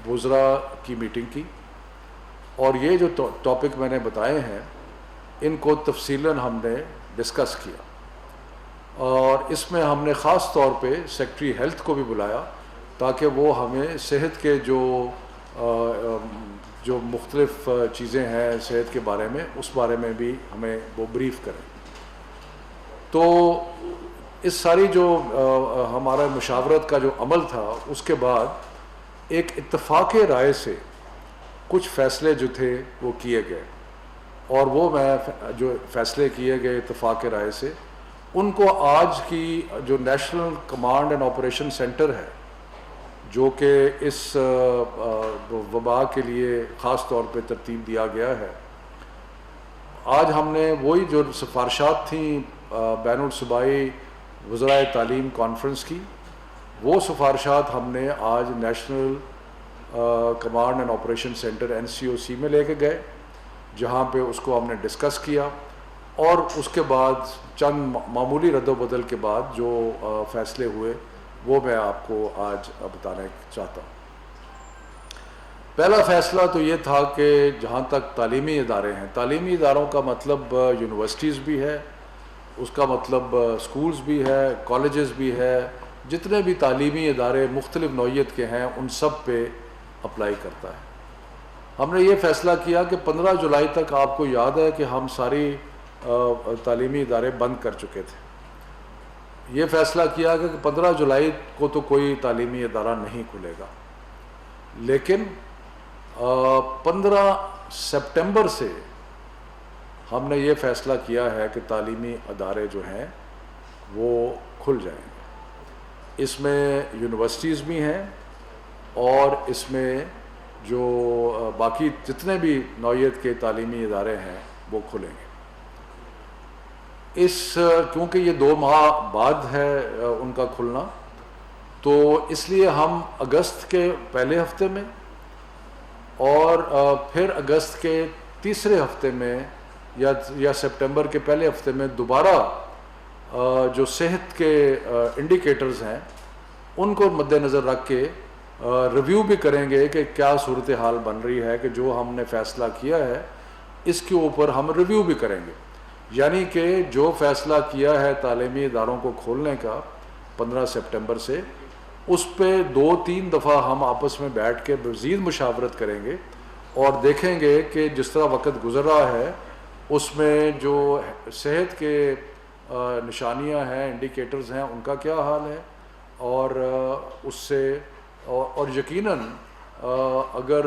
وزراء کی میٹنگ کی، اور یہ جو ٹاپک میں نے بتائے ہیں ان کو تفصیلاً ہم نے ڈسکس کیا، اور اس میں ہم نے خاص طور پہ سیکٹری ہیلتھ کو بھی بلایا تاکہ وہ ہمیں صحت کے جو مختلف چیزیں ہیں صحت کے بارے میں، اس بارے میں بھی ہمیں وہ بریف کریں۔ تو اس ساری جو ہمارا مشاورت کا جو عمل تھا، اس کے بعد ایک اتفاق رائے سے کچھ فیصلے جو تھے وہ کیے گئے، اور وہ میں جو فیصلے کیے گئے اتفاق رائے سے، ان کو آج کی جو national command and operation centre ہے، جو کہ اس وبا کے لیے خاص طور پہ ترتیب دیا گیا ہے، آج ہم نے وہی جو سفارشات تھیں بین الصوبائی وزرائے تعلیم کانفرنس کی، وہ سفارشات ہم نے آج national command and operation centre NCOC میں لے کے گئے، جہاں پہ اس کو ہم نے ڈسکس کیا، اور اس کے بعد چند معمولی رد و بدل کے بعد جو فیصلے ہوئے وہ میں آپ کو آج بتانا چاہتا ہوں۔ پہلا فیصلہ تو یہ تھا کہ جہاں تک تعلیمی ادارے ہیں، تعلیمی اداروں کا مطلب یونیورسٹیز بھی ہے، اس کا مطلب سکولز بھی ہے، کالجز بھی ہے، جتنے بھی تعلیمی ادارے مختلف نوعیت کے ہیں ان سب پہ اپلائی کرتا ہے۔ ہم نے یہ فیصلہ کیا کہ 15 جولائی تک آپ کو یاد ہے کہ ہم ساری تعلیمی ادارے بند کر چکے تھے۔ یہ فیصلہ کیا کہ 15 جولائی کو تو کوئی تعلیمی ادارہ نہیں کھلے گا، لیکن 15 سپٹمبر سے ہم نے یہ فیصلہ کیا ہے کہ تعلیمی ادارے جو ہیں وہ کھل جائیں گے۔ اس میں یونیورسٹیز بھی ہیں، اور اس میں جو باقی جتنے بھی نوعیت کے تعلیمی ادارے ہیں وہ کھلیں گے۔ کیونکہ یہ 2 ماہ بعد ہے ان کا کھلنا، تو اس لیے ہم اگست کے پہلے ہفتے میں اور پھر اگست کے تیسرے ہفتے میں یا سپٹمبر کے پہلے ہفتے میں دوبارہ جو صحت کے انڈیکیٹرز ہیں ان کو مد نظر رکھ کے ریویو بھی کریں گے کہ کیا صورتحال بن رہی ہے، کہ جو ہم نے فیصلہ کیا ہے اس کے اوپر ہم ریویو بھی کریں گے۔ یعنی کہ جو فیصلہ کیا ہے تعلیمی اداروں کو کھولنے کا 15 سپٹمبر سے، اس پہ 2-3 دفعہ ہم آپس میں بیٹھ کے مزید مشاورت کریں گے، اور دیکھیں گے کہ جس طرح وقت گزر رہا ہے اس میں جو صحت کے نشانیاں ہیں، انڈیکیٹرز ہیں، ان کا کیا حال ہے، اور اس سے اور یقیناً اگر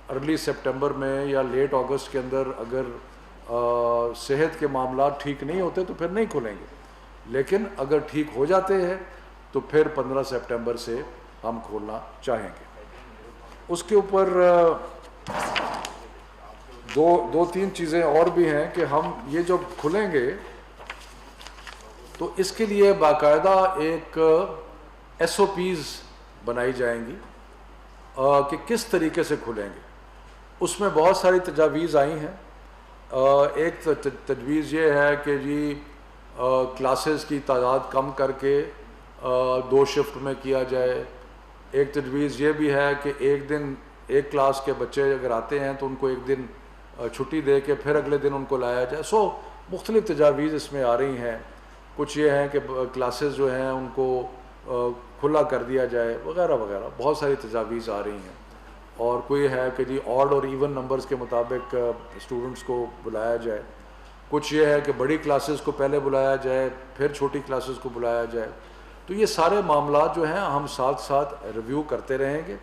ارلی سپٹمبر میں یا لیٹ اگست کے اندر اگر صحت کے معاملات ٹھیک نہیں ہوتے تو پھر نہیں کھلیں گے، لیکن اگر ٹھیک ہو جاتے ہیں تو پھر 15 سپٹمبر سے ہم کھولنا چاہیں گے۔ اس کے اوپر 2-3 چیزیں اور بھی ہیں کہ ہم یہ جب کھلیں گے تو اس کے لیے باقاعدہ ایک SOPs بنائی جائیں گی کہ کس طریقے سے کھلیں گے۔ اس میں بہت ساری تجاویز آئی ہیں۔ ایک تجویز یہ ہے کہ جی کلاسز کی تعداد کم کر کے 2 شفٹ میں کیا جائے۔ ایک تجویز یہ بھی ہے کہ ایک دن ایک کلاس کے بچے اگر آتے ہیں تو ان کو ایک دن چھٹی دے کے پھر اگلے دن ان کو لایا جائے۔ مختلف تجاویز اس میں آ رہی ہیں۔ کچھ یہ ہیں کہ کلاسز جو ہیں ان کو کھلا کر دیا جائے، وغیرہ وغیرہ، بہت ساری تجاویز آ رہی ہیں۔ اور کوئی ہے کہ جی آڈ اور ایون نمبرز کے مطابق اسٹوڈنٹس کو بلایا جائے۔ کچھ یہ ہے کہ بڑی کلاسز کو پہلے بلایا جائے پھر چھوٹی کلاسز کو بلایا جائے۔ تو یہ سارے معاملات جو ہیں ہم ساتھ ساتھ ریویو کرتے رہیں گے،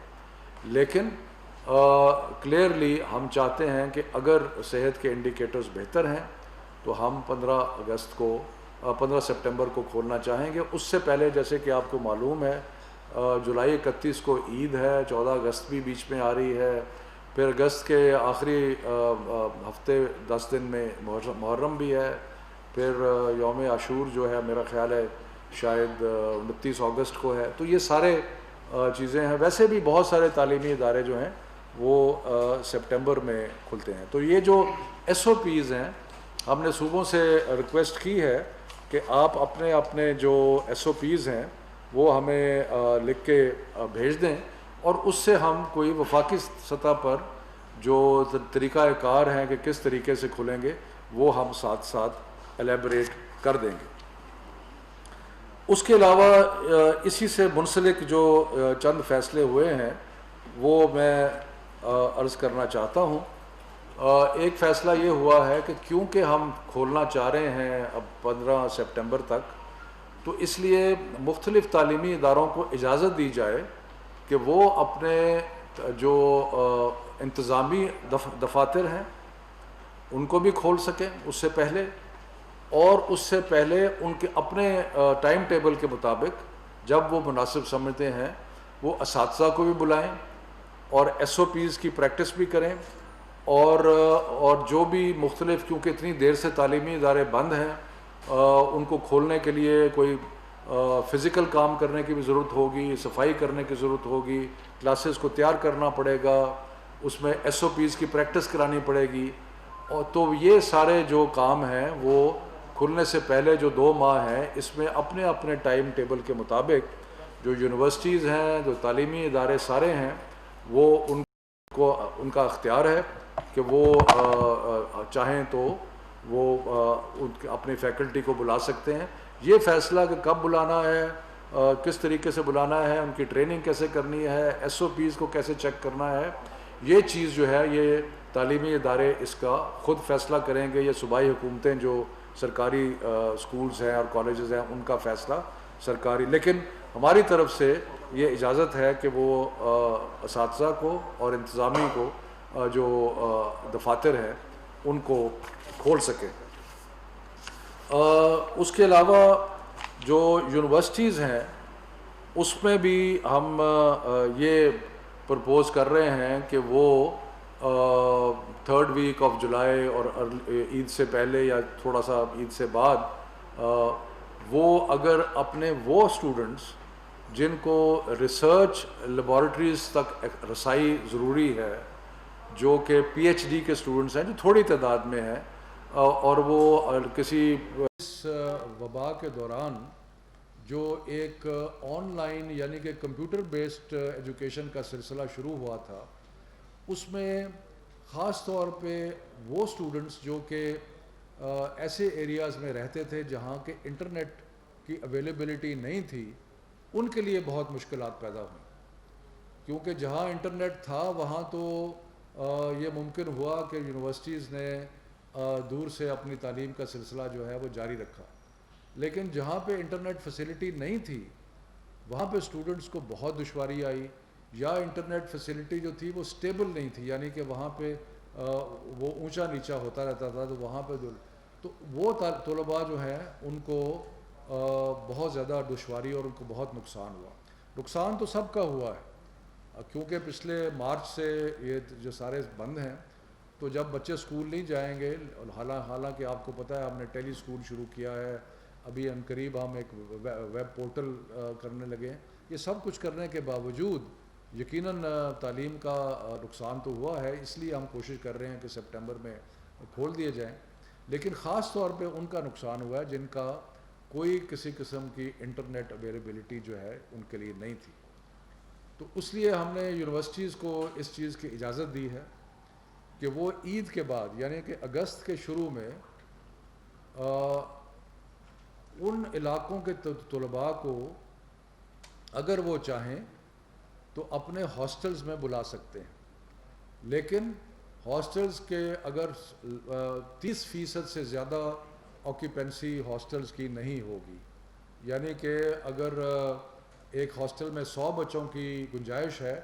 لیکن کلیئرلی ہم چاہتے ہیں کہ اگر صحت کے انڈیکیٹرز بہتر ہیں تو ہم 15 سپٹمبر کو کھولنا چاہیں گے۔ اس سے پہلے جیسے کہ آپ کو معلوم ہے جولائی 31 کو عید ہے، 14 اگست بھی بیچ میں آ رہی ہے، پھر اگست کے آخری ہفتے 10 دن میں محرم بھی ہے، پھر یوم عاشور جو ہے میرا خیال ہے شاید 29 اگست کو ہے۔ تو یہ سارے چیزیں ہیں۔ ویسے بھی بہت سارے تعلیمی ادارے جو ہیں وہ سپٹمبر میں کھلتے ہیں۔ تو یہ جو SOPs ہیں ہم نے صوبوں سے ریکویسٹ کی ہے کہ آپ اپنے جو SOPs ہیں وہ ہمیں لکھ کے بھیج دیں، اور اس سے ہم کوئی وفاقی سطح پر جو طریقہ کار ہیں کہ کس طریقے سے کھلیں گے وہ ہم ساتھ ساتھ ایلیبریٹ کر دیں گے۔ اس کے علاوہ اسی سے منسلک جو چند فیصلے ہوئے ہیں وہ میں عرض کرنا چاہتا ہوں۔ ایک فیصلہ یہ ہوا ہے کہ کیونکہ ہم کھولنا چاہ رہے ہیں اب 15 سپٹمبر تک، تو اس لیے مختلف تعلیمی اداروں کو اجازت دی جائے کہ وہ اپنے جو انتظامی دفاتر ہیں ان کو بھی کھول سکیں اس سے پہلے، اور اس سے پہلے ان کے اپنے ٹائم ٹیبل کے مطابق جب وہ مناسب سمجھتے ہیں وہ اساتذہ کو بھی بلائیں اور ایس او پیز کی پریکٹس بھی کریں، اور جو بھی مختلف، کیونکہ اتنی دیر سے تعلیمی ادارے بند ہیں، ان کو کھولنے کے لیے کوئی فزیکل کام کرنے کی بھی ضرورت ہوگی، صفائی کرنے کی ضرورت ہوگی، کلاسز کو تیار کرنا پڑے گا، اس میں ایس او پیز کی پریکٹس کرانی پڑے گی، اور تو یہ سارے جو کام ہیں وہ کھلنے سے پہلے جو 2 ماہ ہیں اس میں اپنے اپنے ٹائم ٹیبل کے مطابق جو یونیورسٹیز ہیں، جو تعلیمی ادارے سارے ہیں، وہ ان کا اختیار ہے کہ وہ چاہیں تو وہ اپنی فیکلٹی کو بلا سکتے ہیں۔ یہ فیصلہ کہ کب بلانا ہے، کس طریقے سے بلانا ہے، ان کی ٹریننگ کیسے کرنی ہے، ایس او پیز کو کیسے چیک کرنا ہے، یہ چیز جو ہے یہ تعلیمی ادارے اس کا خود فیصلہ کریں گے، یا صوبائی حکومتیں جو سرکاری سکولز ہیں اور کالجز ہیں ان کا فیصلہ سرکاری، لیکن ہماری طرف سے یہ اجازت ہے کہ وہ اساتذہ کو اور انتظامی کو جو دفاتر ہیں ان کو کھول سکیں۔ اس کے علاوہ جو یونیورسٹیز ہیں اس میں بھی ہم یہ پرپوز کر رہے ہیں کہ وہ 3rd ویک آف جولائی اور عید سے پہلے یا تھوڑا سا عید سے بعد وہ اگر اپنے وہ اسٹوڈنٹس جن کو ریسرچ لیبارٹریز تک رسائی ضروری ہے، جو کہ پی ایچ ڈی کے اسٹوڈنٹس ہیں جو تھوڑی تعداد میں ہیں، اور وہ کسی اس وبا کے دوران جو ایک آن لائن یعنی کہ کمپیوٹر بیسڈ ایجوکیشن کا سلسلہ شروع ہوا تھا، اس میں خاص طور پہ وہ اسٹوڈنٹس جو کہ ایسے ایریاز میں رہتے تھے جہاں کہ انٹرنیٹ کی اویلیبلٹی نہیں تھی، ان کے لیے بہت مشکلات پیدا ہوئیں، کیونکہ جہاں انٹرنیٹ تھا وہاں تو یہ ممکن ہوا کہ یونیورسٹیز نے دور سے اپنی تعلیم کا سلسلہ جو ہے وہ جاری رکھا، لیکن جہاں پہ انٹرنیٹ فیسلٹی نہیں تھی وہاں پہ اسٹوڈنٹس کو بہت دشواری آئی، یا انٹرنیٹ فیسلٹی جو تھی وہ سٹیبل نہیں تھی، یعنی کہ وہاں پہ وہ اونچا نیچا ہوتا رہتا تھا، تو وہاں پہ تو وہ طلباء جو ہیں ان کو بہت زیادہ دشواری اور ان کو بہت نقصان ہوا۔ نقصان تو سب کا ہوا ہے، کیونکہ پچھلے مارچ سے یہ جو سارے بند ہیں، تو جب بچے اسکول نہیں جائیں گے، حالانکہ آپ کو پتہ ہے ہم نے ٹیلی اسکول شروع کیا ہے، ابھی عنقریب ہم ایک ویب پورٹل کرنے لگے ہیں، یہ سب کچھ کرنے کے باوجود یقیناً تعلیم کا نقصان تو ہوا ہے، اس لیے ہم کوشش کر رہے ہیں کہ سپٹمبر میں کھول دیے جائیں، لیکن خاص طور پہ ان کا نقصان ہوا ہے جن کا کوئی کسی قسم کی انٹرنیٹ اویلیبلٹی جو ہے ان کے لیے نہیں تھی۔ تو اس لیے ہم نے یونیورسٹیز کو اس چیز کی اجازت دی ہے کہ وہ عید کے بعد یعنی کہ اگست کے شروع میں ان علاقوں کے طلباء کو اگر وہ چاہیں تو اپنے ہاسٹلز میں بلا سکتے ہیں، لیکن ہاسٹلز کے اگر 30% سے زیادہ آکیپنسی ہاسٹلز کی نہیں ہوگی، یعنی کہ اگر ایک ہاسٹل میں 100 بچوں کی گنجائش ہے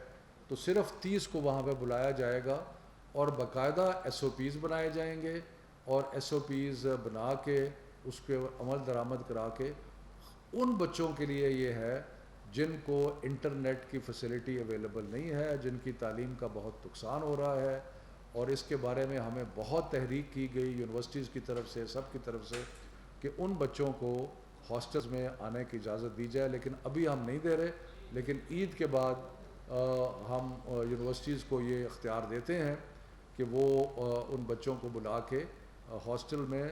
تو صرف 30 کو وہاں پہ بلایا جائے گا، اور باقاعدہ ایس او پیز بنائے جائیں گے، اور ایس او پیز بنا کے اس کے عمل درآمد کرا کے ان بچوں کے لیے یہ ہے جن کو انٹرنیٹ کی فیسلٹی اویلیبل نہیں ہے، جن کی تعلیم کا بہت نقصان ہو رہا ہے، اور اس کے بارے میں ہمیں بہت تحریک کی گئی یونیورسٹیز کی طرف سے، سب کی طرف سے، کہ ان بچوں کو ہاسٹلز میں آنے کی اجازت دی جائے، لیکن ابھی ہم نہیں دے رہے، لیکن عید کے بعد ہم یونیورسٹیز کو یہ اختیار دیتے ہیں کہ وہ ان بچوں کو بلا کے ہاسٹل میں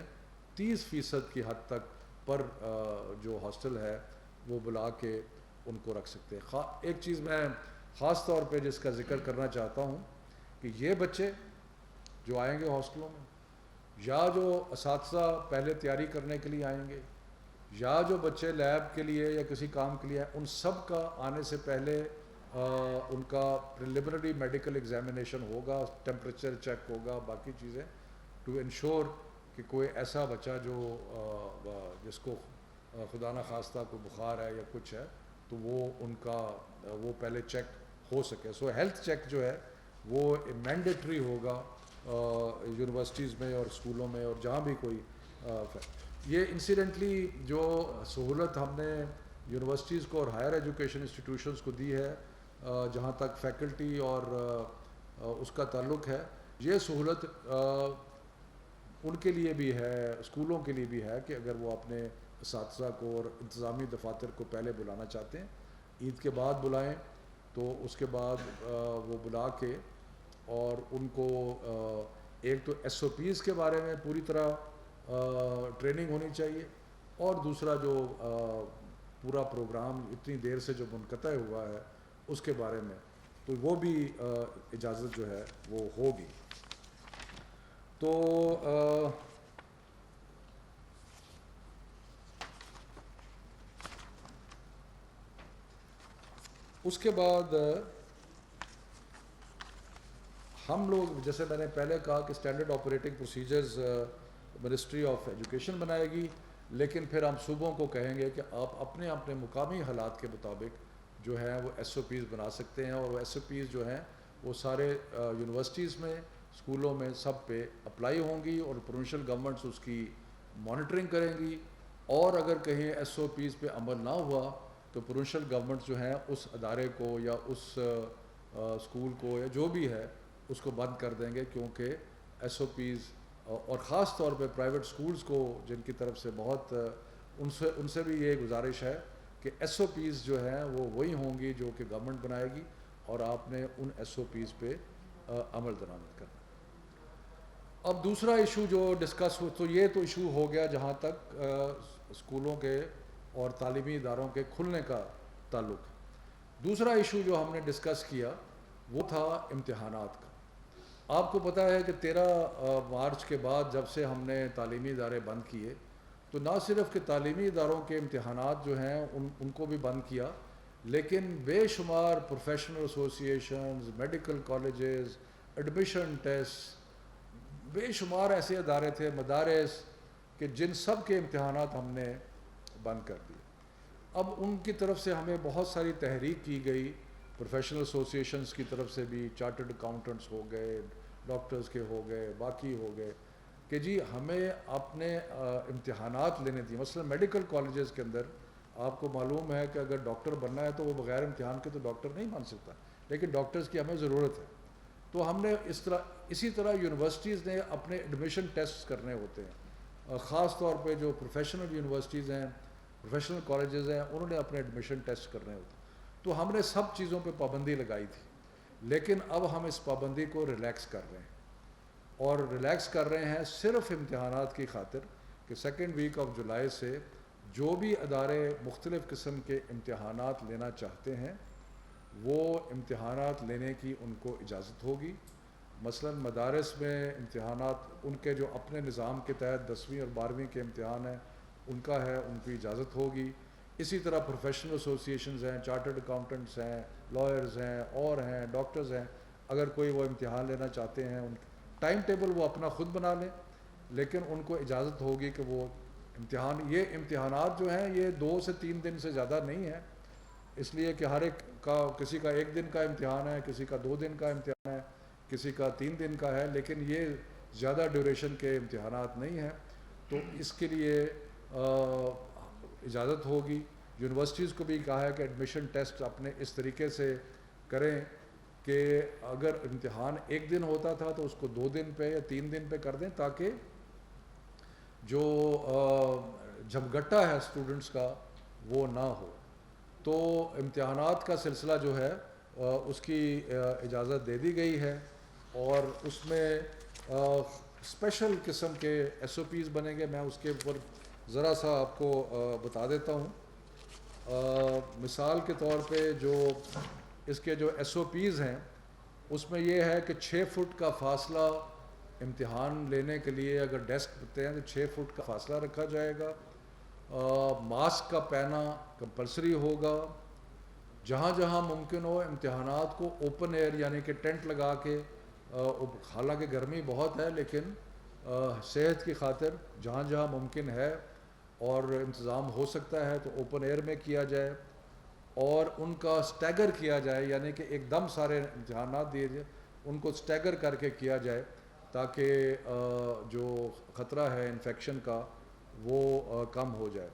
30% کی حد تک پر جو ہاسٹل ہے وہ بلا کے ان کو رکھ سکتے ہیں۔ ایک چیز میں خاص طور پہ جس کا ذکر کرنا چاہتا ہوں کہ یہ بچے جو آئیں گے ہاسٹلوں میں، یا جو اساتذہ پہلے تیاری کرنے کے لیے آئیں گے، یا جو بچے لیب کے لیے یا کسی کام کے لیے آئیں، ان سب کا آنے سے پہلے ان کا پریلیمنری میڈیکل ایگزامینیشن ہوگا، ٹیمپریچر چیک ہوگا، باقی چیزیں، ٹو انشور کہ کوئی ایسا بچہ جو جس کو خدا نخواستہ کوئی بخار ہے یا کچھ ہے تو وہ ان کا وہ پہلے چیک ہو سکے. سو ہیلتھ چیک جو ہے وہ مینڈیٹری ہوگا یونیورسٹیز میں اور اسکولوں میں اور جہاں بھی کوئی یہ انسیڈنٹلی جو سہولت ہم نے یونیورسٹیز کو اور ہائر ایجوکیشن انسٹیٹیوشنز کو دی ہے جہاں تک فیکلٹی اور اس کا تعلق ہے، یہ سہولت ان کے لیے بھی ہے، اسکولوں کے لیے بھی ہے کہ اگر وہ اپنے اساتذہ کو اور انتظامی دفاتر کو پہلے بلانا چاہتے ہیں، عید کے بعد بلائیں، تو اس کے بعد وہ بلا کے اور ان کو ایک تو ایس او پیز کے بارے میں پوری طرح ٹریننگ ہونی چاہیے، اور دوسرا جو پورا پروگرام اتنی دیر سے جو منقطع ہوا ہے اس کے بارے میں تو وہ بھی اجازت جو ہے وہ ہوگی. تو اس کے بعد ہم لوگ جیسے میں نے پہلے کہا کہ standard operating procedures ministry of education بنائے گی، لیکن پھر ہم صوبوں کو کہیں گے کہ آپ اپنے اپنے مقامی حالات کے مطابق جو ہے وہ ایس او پیز بنا سکتے ہیں، اور وہ ایس او پیز جو ہیں وہ سارے یونیورسٹیز میں، اسکولوں میں سب پہ اپلائی ہوں گی، اور پروونشل گورنمنٹس اس کی مانیٹرنگ کریں گی. اور اگر کہیں ایس او پیز پہ عمل نہ ہوا تو پروونشل گورنمنٹس جو ہیں اس ادارے کو یا اس اسکول کو یا جو بھی ہے اس کو بند کر دیں گے، کیونکہ ایس او پیز اور خاص طور پہ پرائیویٹ اسکولز کو جن کی طرف سے بہت ان سے بھی یہ گزارش ہے کہ ایس او پیز جو ہیں وہ وہی ہوں گی جو کہ گورنمنٹ بنائے گی، اور آپ نے ان ایس او پیز پہ عمل درآمد کرنا. اب دوسرا ایشو جو ڈسکس ہو تو یہ تو ایشو ہو گیا جہاں تک اسکولوں کے اور تعلیمی اداروں کے کھلنے کا تعلق ہے. دوسرا ایشو جو ہم نے ڈسکس کیا وہ تھا امتحانات کا. آپ کو پتہ ہے کہ 13 مارچ کے بعد جب سے ہم نے تعلیمی ادارے بند کیے تو نہ صرف کہ تعلیمی اداروں کے امتحانات جو ہیں ان کو بھی بند کیا، لیکن بے شمار پروفیشنل ایسوسی ایشنز، میڈیکل کالجز، ایڈمیشن ٹیسٹ، بے شمار ایسے ادارے تھے، مدارس، کہ جن سب کے امتحانات ہم نے بند کر دیے. اب ان کی طرف سے ہمیں بہت ساری تحریک کی گئی، پروفیشنل ایسوسی ایشنز کی طرف سے بھی، چارٹرڈ اکاؤنٹنٹس ہو گئے، ڈاکٹرز کے ہو گئے، باقی ہو گئے، کہ جی ہمیں اپنے امتحانات لینے دیے. مثلا میڈیکل کالجز کے اندر آپ کو معلوم ہے کہ اگر ڈاکٹر بننا ہے تو وہ بغیر امتحان کے تو ڈاکٹر نہیں بن سکتا، لیکن ڈاکٹرز کی ہمیں ضرورت ہے. تو ہم نے اسی طرح یونیورسٹیز نے اپنے ایڈمیشن ٹیسٹ کرنے ہوتے ہیں، خاص طور پہ جو پروفیشنل یونیورسٹیز ہیں، پروفیشنل کالجز ہیں، انہوں نے اپنے ایڈمیشن ٹیسٹ کرنے ہوتے ہیں. تو ہم نے سب چیزوں پہ پابندی لگائی تھی، لیکن اب ہم اس پابندی کو ریلیکس کر رہے ہیں، اور ریلیکس کر رہے ہیں صرف امتحانات کی خاطر کہ 2 ویک آف جولائی سے جو بھی ادارے مختلف قسم کے امتحانات لینا چاہتے ہیں وہ امتحانات لینے کی ان کو اجازت ہوگی. مثلا مدارس میں امتحانات ان کے جو اپنے نظام کے تحت 10ویں اور 12ویں کے امتحان ہیں ان کا ہے، ان کی اجازت ہوگی. اسی طرح پروفیشنل ایسوسی ایشنز ہیں، چارٹرڈ اکاؤنٹنٹس ہیں، لائرز ہیں، اور ہیں ڈاکٹرز ہیں، اگر کوئی وہ امتحان لینا چاہتے ہیں، ان ٹائم ٹیبل وہ اپنا خود بنا لیں، لیکن ان کو اجازت ہوگی کہ وہ یہ امتحانات جو ہیں یہ 2 سے 3 دن سے زیادہ نہیں ہیں، اس لیے کہ ہر ایک کا کسی کا 1 دن کا امتحان ہے، کسی کا 2 دن کا امتحان ہے، کسی کا 3 دن کا ہے، لیکن یہ زیادہ ڈیوریشن کے امتحانات نہیں ہیں. تو اس کے لیے اجازت ہوگی. یونیورسٹیز کو بھی کہا ہے کہ ایڈمیشن ٹیسٹ اپنے اس طریقے سے کریں کہ اگر امتحان 1 دن ہوتا تھا تو اس کو 2 دن پہ یا 3 دن پہ کر دیں، تاکہ جو جھمگٹا ہے اسٹوڈنٹس کا وہ نہ ہو. تو امتحانات کا سلسلہ جو ہے اس کی اجازت دے دی گئی ہے، اور اس میں اسپیشل قسم کے ایس او پیز بنیں گے. میں اس کے اوپر ذرا سا آپ کو بتا دیتا ہوں. مثال کے طور پہ جو اس کے جو ایس او پیز ہیں اس میں یہ ہے کہ 6 فٹ کا فاصلہ امتحان لینے کے لیے اگر ڈیسک ہوتے ہیں تو 6 فٹ کا فاصلہ رکھا جائے گا. ماسک کا پہنا کمپلسری ہوگا. جہاں جہاں ممکن ہو امتحانات کو اوپن ایئر یعنی کہ ٹینٹ لگا کے، حالانکہ گرمی بہت ہے لیکن صحت کی خاطر جہاں جہاں ممکن ہے اور انتظام ہو سکتا ہے تو اوپن ایئر میں کیا جائے، اور ان کا سٹیگر کیا جائے، یعنی کہ ایک دم سارے امتحانات دیے جائے، ان کو سٹیگر کر کے کیا جائے تاکہ جو خطرہ ہے انفیکشن کا وہ کم ہو جائے.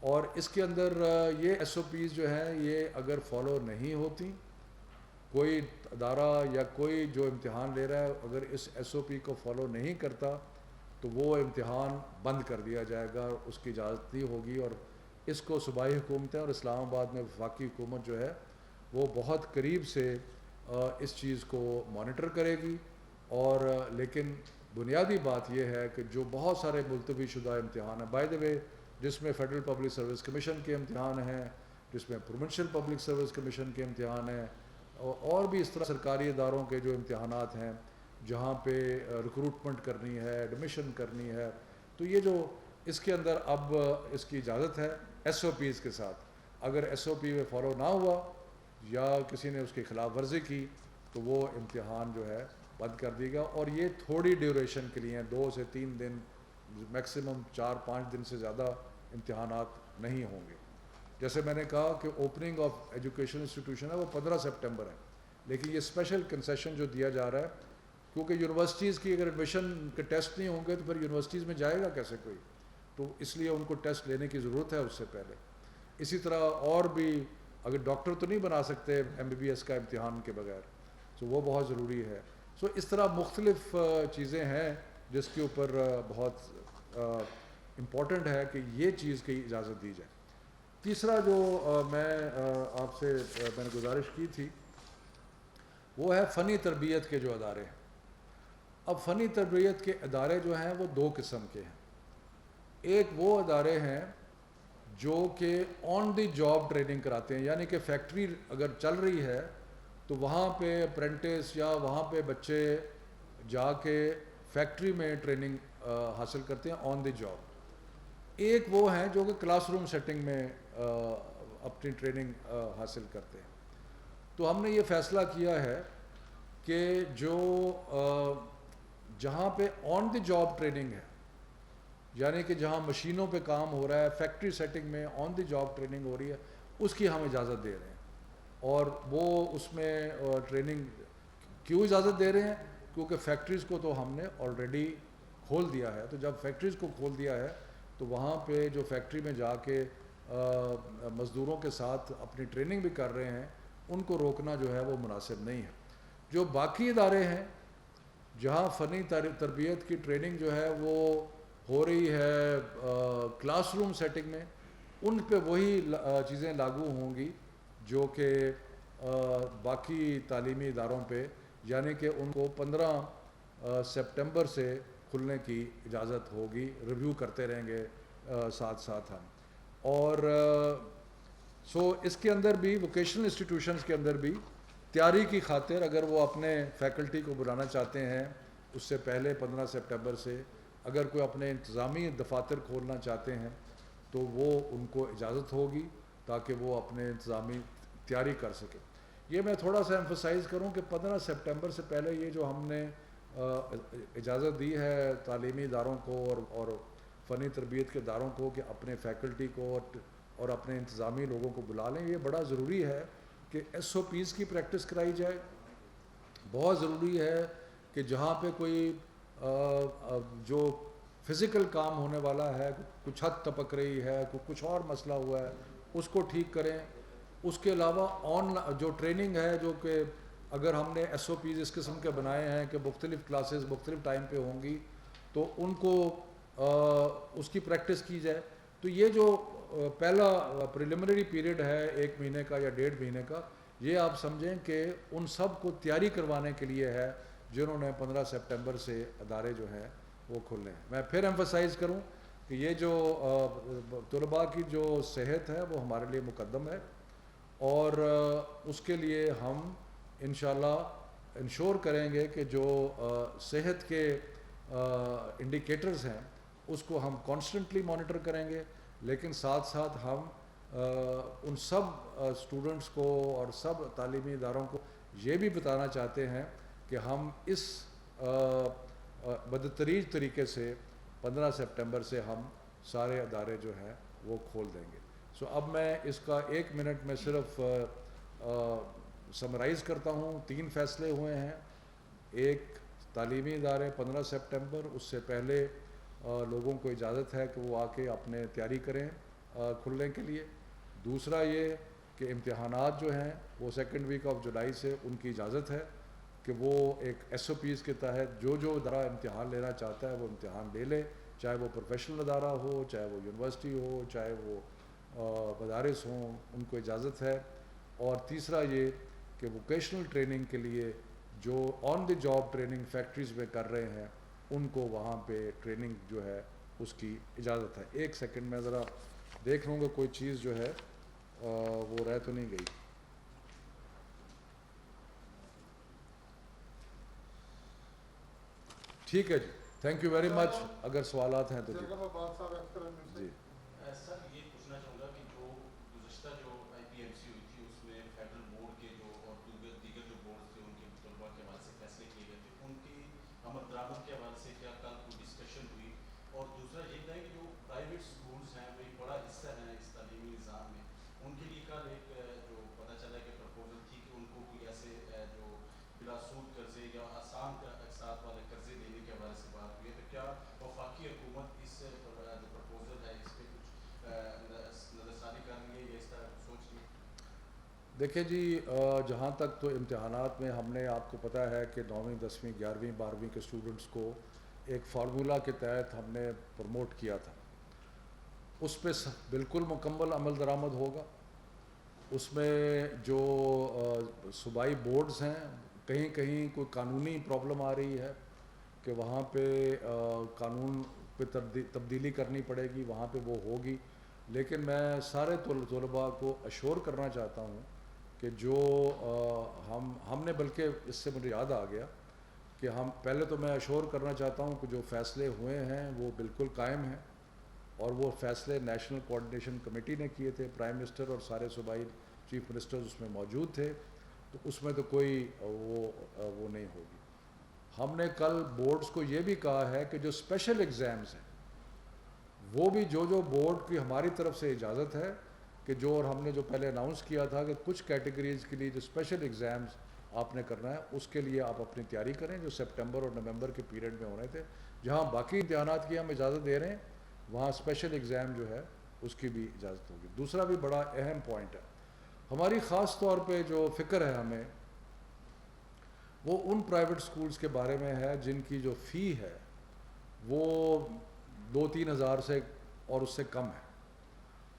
اور اس کے اندر یہ ایس او پیز جو ہیں یہ اگر فالو نہیں ہوتی، کوئی ادارہ یا کوئی جو امتحان لے رہا ہے اگر اس ایس او پی کو فالو نہیں کرتا تو وہ امتحان بند کر دیا جائے گا، اس کی اجازت نہیں ہوگی. اور اس کو صوبائی حکومتیں اور اسلام آباد میں وفاقی حکومت جو ہے وہ بہت قریب سے اس چیز کو مانیٹر کرے گی. اور لیکن بنیادی بات یہ ہے کہ جو بہت سارے ملتوی شدہ امتحان ہیں، بائی دا وے، جس میں فیڈرل پبلک سروس کمیشن کے امتحان ہیں، جس میں پروونشل پبلک سروس کمیشن کے امتحان ہیں، اور بھی اس طرح سرکاری اداروں کے جو امتحانات ہیں جہاں پہ ریکروٹمنٹ کرنی ہے، ایڈمیشن کرنی ہے، تو یہ جو اس کے اندر اب اس کی اجازت ہے ایس او پیز کے ساتھ. اگر ایس او پی میں فالو نہ ہوا یا کسی نے اس کی خلاف ورزی کی تو وہ امتحان جو ہے بند کر دے گا. اور یہ تھوڑی ڈیوریشن کے لیے ہیں، 2 سے 3 دن، میکسیمم 4-5 دن سے زیادہ امتحانات نہیں ہوں گے. جیسے میں نے کہا کہ اوپننگ آف ایجوکیشن انسٹیٹیوشن ہے وہ 15 سپٹمبر ہے، لیکن یہ اسپیشل کنسیشن جو دیا جا رہا ہے کیونکہ یونیورسٹیز کی اگر ایڈمیشن کے ٹیسٹ نہیں ہوں گے تو پھر یونیورسٹیز میں جائے گا کیسے کوئی، تو اس لیے ان کو ٹیسٹ لینے کی ضرورت ہے اس سے پہلے. اسی طرح اور بھی اگر ڈاکٹر تو نہیں بنا سکتے ایم بی بی ایس کا امتحان کے بغیر، تو وہ بہت ضروری ہے. سو اس طرح مختلف چیزیں ہیں جس کے اوپر بہت امپورٹنٹ ہے کہ یہ چیز کی اجازت دی جائے. تیسرا جو میں آپ سے میں نے گزارش کی تھی وہ ہے فنی تربیت کے جو ادارے ہیں. اب فنی تربیت کے ادارے جو ہیں وہ 2 قسم کے ہیں. ایک وہ ادارے ہیں جو کہ آن دی جاب ٹریننگ کراتے ہیں، یعنی کہ فیکٹری اگر چل رہی ہے تو وہاں پہ اپرینٹس یا وہاں پہ بچے جا کے فیکٹری میں ٹریننگ حاصل کرتے ہیں آن دی جاب. ایک وہ ہیں جو کہ کلاس روم سیٹنگ میں اپنی ٹریننگ حاصل کرتے ہیں. تو ہم نے یہ فیصلہ کیا ہے کہ جو جہاں پہ آن دی جاب ٹریننگ ہے، یعنی کہ جہاں مشینوں پہ کام ہو رہا ہے، فیکٹری سیٹنگ میں آن دی جاب ٹریننگ ہو رہی ہے، اس کی ہم اجازت دے رہے ہیں. اور وہ اس میں ٹریننگ کیوں اجازت دے رہے ہیں؟ کیونکہ فیکٹریز کو تو ہم نے آلریڈی کھول دیا ہے. تو جب فیکٹریز کو کھول دیا ہے تو وہاں پہ جو فیکٹری میں جا کے مزدوروں کے ساتھ اپنی ٹریننگ بھی کر رہے ہیں ان کو روکنا جو ہے وہ مناسب نہیں ہے. جو باقی ادارے ہیں جہاں فنی تربیت کی ٹریننگ جو ہے وہ ہو رہی ہے کلاس روم سیٹنگ میں، ان پہ وہی چیزیں لاگو ہوں گی جو کہ باقی تعلیمی اداروں پہ، یعنی کہ ان کو 15 سپٹمبر سے کھلنے کی اجازت ہوگی. ریویو کرتے رہیں گے ساتھ ساتھ ہم. اور سو اس کے اندر بھی ووکیشنل انسٹیٹیوشنز کے اندر بھی تیاری کی خاطر اگر وہ اپنے فیکلٹی کو بلانا چاہتے ہیں اس سے پہلے 15 سپٹمبر سے، اگر کوئی اپنے انتظامی دفاتر کھولنا چاہتے ہیں تو وہ ان کو اجازت ہوگی تاکہ وہ اپنے انتظامی تیاری کر سکیں. یہ میں تھوڑا سا ایمفسائز کروں کہ 15 سپٹمبر سے پہلے یہ جو ہم نے اجازت دی ہے تعلیمی اداروں کو اور فنی تربیت کے اداروں کو کہ اپنے فیکلٹی کو اور اپنے انتظامی لوگوں کو بلا لیں، یہ بڑا ضروری ہے کہ ایس او پیز کی پریکٹس کرائی جائے. بہت ضروری ہے کہ جہاں پہ کوئی جو فزیکل کام ہونے والا ہے، کچھ چھت ٹپک رہی ہے، کچھ اور مسئلہ ہوا ہے، اس کو ٹھیک کریں. اس کے علاوہ جو ٹریننگ ہے جو کہ اگر ہم نے ایس او پیز اس قسم کے بنائے ہیں کہ مختلف کلاسز مختلف ٹائم پہ ہوں گی تو ان کو اس کی پریکٹس کی جائے. تو یہ جو پہلا پریلیمنری پیریڈ ہے 1 مہینے کا یا 1.5 مہینے کا، یہ آپ سمجھیں کہ ان سب کو تیاری کروانے کے لیے ہے جنہوں نے 15 سپٹمبر سے ادارے جو ہیں وہ کھلنے ہیں. میں پھر ایمفسائز کروں کہ یہ جو طلباء کی جو صحت ہے وہ ہمارے لیے مقدم ہے، اور اس کے لیے ہم انشاءاللہ انشور کریں گے کہ جو صحت کے انڈیکیٹرز ہیں اس کو ہم کانسٹنٹلی مانیٹر کریں گے، لیکن ساتھ ساتھ ہم ان سب اسٹوڈنٹس کو اور سب تعلیمی اداروں کو یہ بھی بتانا چاہتے ہیں کہ ہم اس بدتریج طریقے سے 15 سپٹمبر سے ہم سارے ادارے جو ہیں وہ کھول دیں گے۔ اب میں اس کا 1 منٹ میں صرف سمرائز کرتا ہوں۔ 3 فیصلے ہوئے ہیں۔ ایک، تعلیمی ادارے 15 سپٹمبر، اس سے پہلے لوگوں کو اجازت ہے کہ وہ آ کے اپنے تیاری کریں کھلنے کے لیے۔ دوسرا یہ کہ امتحانات جو ہیں وہ 2 ویک آف جولائی سے ان کی اجازت ہے کہ وہ ایک ایس او پیز کے تحت جو ادارہ امتحان لینا چاہتا ہے وہ امتحان لے لے، چاہے وہ پروفیشنل ادارہ ہو، چاہے وہ یونیورسٹی ہو، چاہے وہ مدارس ہوں، ان کو اجازت ہے۔ اور تیسرا یہ کہ ووکیشنل ٹریننگ کے لیے جو آن دی جاب ٹریننگ فیکٹریز میں کر رہے ہیں ان کو وہاں پہ ٹریننگ جو ہے اس کی اجازت ہے۔ 1 سیکنڈ میں ذرا دیکھ لوں گا کوئی چیز جو ہے وہ رہ تو نہیں گئی۔ ٹھیک ہے جی، تھینک یو ویری مچ۔ اگر سوالات ہیں تو جی سر یہ پوچھنا چاہوں گا کہ جو گزشتہ جو آئی پی ایم سی ہوئی تھی اس میں فیڈرل بورڈ کے جو اور دیگر جو بورڈ تھے ان کے طلباء کے حوالے سے فیصلے کیے گئے تھے، ان کی عمل درآمد کے حوالے سے کیا کل کوئی ڈسکشن ہوئی؟ اور دوسرا یہ ہے کہ جو پرائیویٹ اسکولز ہیں وہ ایک بڑا حصہ ہیں اس تعلیمی نظام میں، ان کے لیے کل ایک جو پتہ چلا کہ پرپوزل تھی کہ ان کو کوئی ایسے جو بلا سود قرضے یا آسان اقساط والے قرضے دینے کے حوالے سے بات ہوئی ہے، تو کیا وفاقی حکومت اس جو پرپوزل ہے اس پہ کچھ نظر ثانی کر رہی ہے یا اس طرح سوچ رہی ہے؟ دیکھیں جی، جہاں تک تو امتحانات میں ہم نے، آپ کو پتہ ہے کہ 9ویں 10ویں 11ویں 12ویں کے اسٹوڈنٹس کو ایک فارمولہ کے تحت ہم نے پروموٹ کیا تھا، اس پہ بالکل مکمل عمل درآمد ہوگا۔ اس میں جو صوبائی بورڈز ہیں، کہیں کہیں کوئی قانونی پرابلم آ رہی ہے کہ وہاں پہ قانون پہ تبدیلی کرنی پڑے گی، وہاں پہ وہ ہوگی، لیکن میں سارے طلباء کو اشور کرنا چاہتا ہوں کہ جو ہم نے، بلکہ اس سے مجھے یاد آ گیا کہ ہم پہلے تو میں اشور کرنا چاہتا ہوں کہ جو فیصلے ہوئے ہیں وہ بالکل قائم ہیں، اور وہ فیصلے نیشنل کوآرڈینیشن کمیٹی نے کیے تھے، پرائم منسٹر اور سارے صوبائی چیف منسٹرز اس میں موجود تھے، تو اس میں تو کوئی وہ نہیں ہوگی۔ ہم نے کل بورڈز کو یہ بھی کہا ہے کہ جو اسپیشل ایگزامز ہیں وہ بھی جو بورڈ کی ہماری طرف سے اجازت ہے کہ جو، اور ہم نے جو پہلے اناؤنس کیا تھا کہ کچھ کیٹیگریز کے لیے جو اسپیشل ایگزامز آپ نے کرنا ہے اس کے لیے آپ اپنی تیاری کریں، جو سپٹمبر اور نومبر کے پیریڈ میں ہونے تھے۔ جہاں باقی امتحانات کی ہم اجازت دے رہے ہیں وہاں اسپیشل ایگزام جو ہے اس کی بھی اجازت ہوگی۔ دوسرا بھی بڑا اہم پوائنٹ ہے، ہماری خاص طور پہ جو فکر ہے ہمیں، وہ ان پرائیویٹ سکولز کے بارے میں ہے جن کی جو فی ہے وہ 2-3 ہزار سے اور اس سے کم ہے،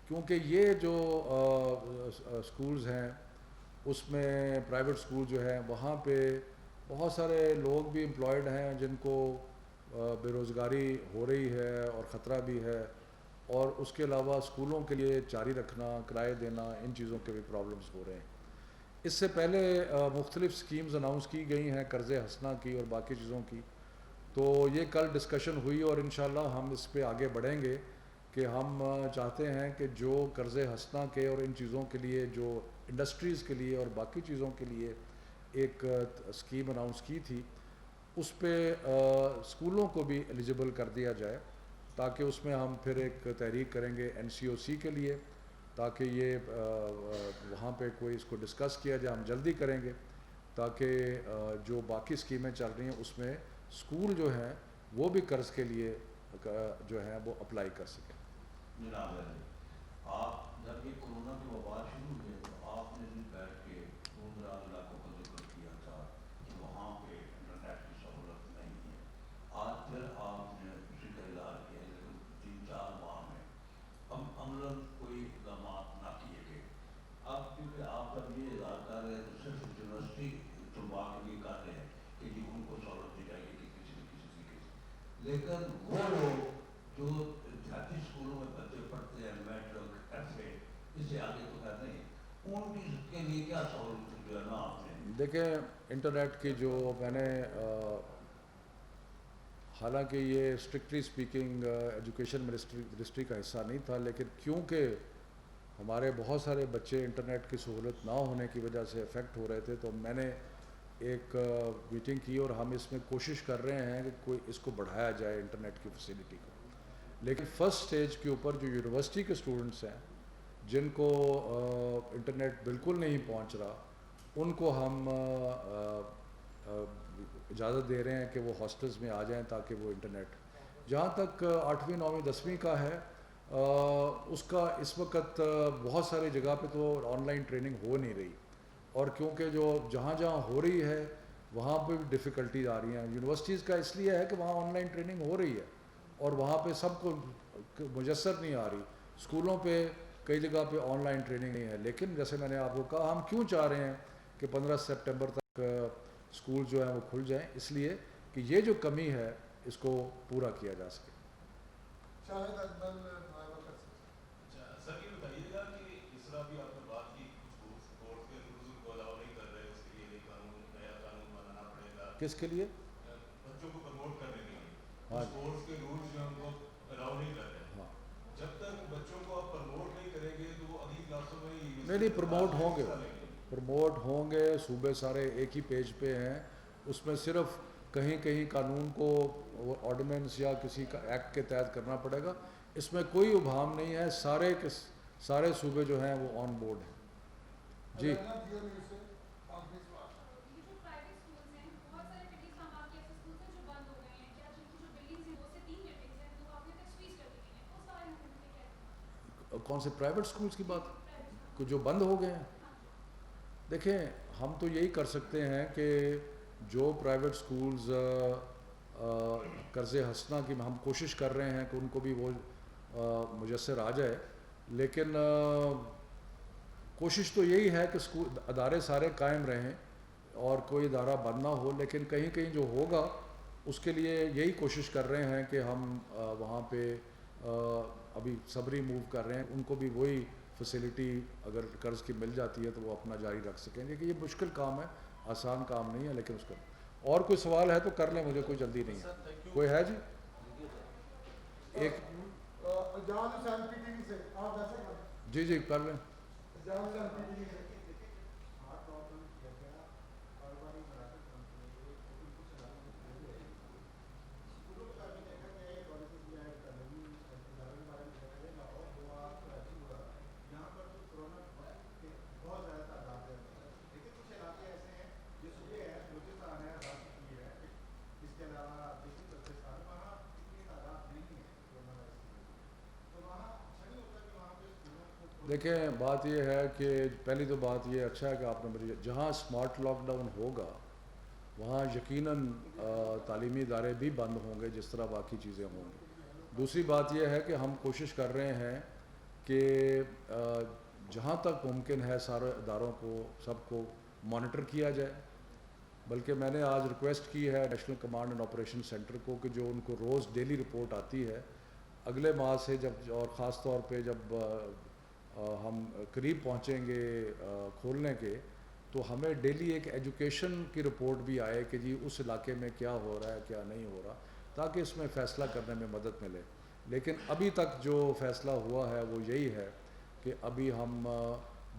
کیونکہ یہ جو سکولز ہیں اس میں پرائیویٹ سکول جو ہیں وہاں پہ بہت سارے لوگ بھی امپلائڈ ہیں جن کو بے روزگاری ہو رہی ہے اور خطرہ بھی ہے، اور اس کے علاوہ اسکولوں کے لیے جاری رکھنا، کرائے دینا، ان چیزوں کے بھی پرابلمز ہو رہے ہیں۔ اس سے پہلے مختلف سکیمز اناؤنس کی گئی ہیں، قرض حسنہ کی اور باقی چیزوں کی، تو یہ کل ڈسکشن ہوئی اور انشاءاللہ ہم اس پہ آگے بڑھیں گے کہ ہم چاہتے ہیں کہ جو قرض حسنہ کے اور ان چیزوں کے لیے جو انڈسٹریز کے لیے اور باقی چیزوں کے لیے ایک اسکیم اناؤنس کی تھی، اس پہ اسکولوں کو بھی ایلیجیبل کر دیا جائے، تاکہ اس میں ہم پھر ایک تحریک کریں گے NCOC کے لیے، تاکہ یہ وہاں پہ کوئی اس کو ڈسکس کیا جائے، ہم جلدی کریں گے تاکہ جو باقی اسکیمیں چل رہی ہیں اس میں اسکول جو ہیں وہ بھی قرض کے لیے جو ہیں وہ اپلائی کر سکیں۔ جناب آپ جب یہ کورونا کی وبا شروع ہوئی تو آپ نے بھی بیٹھ کے دور دراز علاقوں کا ذکر کیا تھا کہ وہاں پہ انٹرنیٹ کی سہولت نہیں ہے، آج پھر آپ نے اسی کا اعلان کیا ہے، لیکن 3-4 ماہ میں عملاً کوئی اقدامات نہ کیے گئے۔ اب کیونکہ آپ اب یہ اظہار کر رہے ہیں تو صرف یونیورسٹی طلباء کے لیے کر رہے ہیں کہ جی ان کو سہولت دی جائے گی کہ کسی نہ کسی طریقے سے، لیکن وہ لوگ جو دیہاتی اسکولوں میں بچے پڑھتے ہیں، میٹرک ایف اے، اس سے آگے تو خیر نہیں، ان کے لیے کیا سہولت جو ہے نا آپ نے؟ دیکھیں انٹرنیٹ کی جو میں نے حالانکہ یہ اسٹرکٹلی اسپیکنگ ایجوکیشن منسٹری کا حصہ نہیں تھا، لیکن کیونکہ ہمارے بہت سارے بچے انٹرنیٹ کی سہولت نہ ہونے کی وجہ سے افیکٹ ہو رہے تھے، تو میں نے ایک میٹنگ کی اور ہم اس میں کوشش کر رہے ہیں کہ کوئی اس کو بڑھایا جائے انٹرنیٹ کی فیسیلٹی کو. لیکن فرسٹ سٹیج کے اوپر جو یونیورسٹی کے اسٹوڈنٹس ہیں جن کو انٹرنیٹ بالکل نہیں پہنچ رہا، ان کو ہم اجازت دے رہے ہیں کہ وہ ہاسٹلز میں آ جائیں تاکہ وہ انٹرنیٹ. جہاں تک 8ویں 9ویں 10ویں کا ہے، اس کا اس وقت بہت ساری جگہ پہ تو آن لائن ٹریننگ ہو نہیں رہی، اور کیونکہ جو جہاں جہاں ہو رہی ہے وہاں پہ بھی ڈیفیکلٹیز آ رہی ہیں. یونیورسٹیز کا اس لیے ہے کہ وہاں آن لائن ٹریننگ ہو رہی ہے اور وہاں پہ سب کو میسر نہیں آ رہی. اسکولوں پہ کئی جگہ پہ آن لائن ٹریننگ نہیں ہے. لیکن جیسے میں نے آپ کو کہا، ہم کیوں چاہ رہے ہیں کہ 15 سپٹمبر تک اسکول جو ہیں وہ کھل جائیں، اس لیے کہ یہ جو کمی ہے اس کو پورا کیا جا سکے. شاہد اکمل وقت سر یہ بتائیے گا کہ اس طرح بھی آپ نے بات کی کچھ کورٹ کے رولز کو الاؤ نہیں کر رہے، اس کے لیے نیا قانون بنانا پڑے گا کس کے لیے؟ بچوں کو پروموٹ کرنے کے لیے. ہاں کچھ کورٹس کے رولز جو ہیں ان کو الاؤ نہیں کر رہے. ہاں جب تک بچوں کو آپ پروموٹ نہیں کریں گے تو وہ اگلی کلاسوں میں نہیں پروموٹ ہوں گے. صوبے سارے ایک ہی پیج پہ ہیں. اس میں صرف کہیں کہیں قانون کو آرڈیننس یا کسی کا ایکٹ کے تحت کرنا پڑے گا. اس میں کوئی ابہام نہیں ہے. سارے صوبے جو ہیں وہ آن بورڈ ہیں. جی کون سے پرائیویٹ سکولز کی بات کو جو بند ہو گئے ہیں؟ دیکھیں ہم تو یہی کر سکتے ہیں کہ جو پرائیویٹ سکولز قرض حسنہ کی ہم کوشش کر رہے ہیں کہ ان کو بھی وہ میسر آ جائے. لیکن کوشش تو یہی ہے کہ ادارے سارے قائم رہیں اور کوئی ادارہ بند نہ ہو. لیکن کہیں کہیں جو ہوگا اس کے لیے یہی کوشش کر رہے ہیں کہ ہم وہاں پہ ابھی صبری موو کر رہے ہیں. ان کو بھی وہی فیسلٹی اگر قرض کی مل جاتی ہے تو وہ اپنا جاری رکھ سکیں گے. کہ یہ مشکل کام ہے، آسان کام نہیں ہے. لیکن اس کا اور کوئی سوال ہے تو کر لیں، مجھے کوئی جلدی نہیں ہے. کوئی ہے جی؟ ایک جی کر لیں. دیکھیں بات یہ ہے کہ پہلی تو بات یہ اچھا ہے کہ آپ نے مجھے جہاں اسمارٹ لاک ڈاؤن ہوگا وہاں یقیناً تعلیمی ادارے بھی بند ہوں گے جس طرح باقی چیزیں ہوں گی. دوسری بات یہ ہے کہ ہم کوشش کر رہے ہیں کہ جہاں تک ممکن ہے سارے اداروں کو سب کو مانیٹر کیا جائے. بلکہ میں نے آج ریکویسٹ کی ہے national command and operation centre کو کہ جو ان کو روز ڈیلی رپورٹ آتی ہے اگلے ماہ سے جب، اور خاص طور پہ جب ہم قریب پہنچیں گے کھولنے کے، تو ہمیں ڈیلی ایک ایجوکیشن کی رپورٹ بھی آئے کہ جی اس علاقے میں کیا ہو رہا ہے کیا نہیں ہو رہا، تاکہ اس میں فیصلہ کرنے میں مدد ملے. لیکن ابھی تک جو فیصلہ ہوا ہے وہ یہی ہے کہ ابھی ہم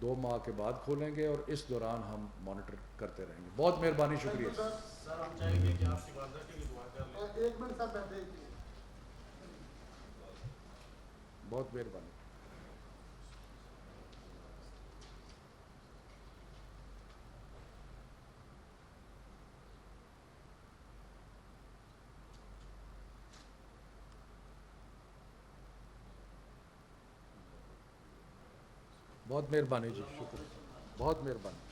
2 ماہ کے بعد کھولیں گے اور اس دوران ہم مانیٹر کرتے رہیں گے. بہت مہربانی، شکریہ. سر ہم چاہیں گے کہ آپ کی والدہ کے لیے دعا کر لیں. ایک منٹ سر بیٹھے. بہت مہربانی. بہت مہربانی جی، شکریہ، بہت مہربانی.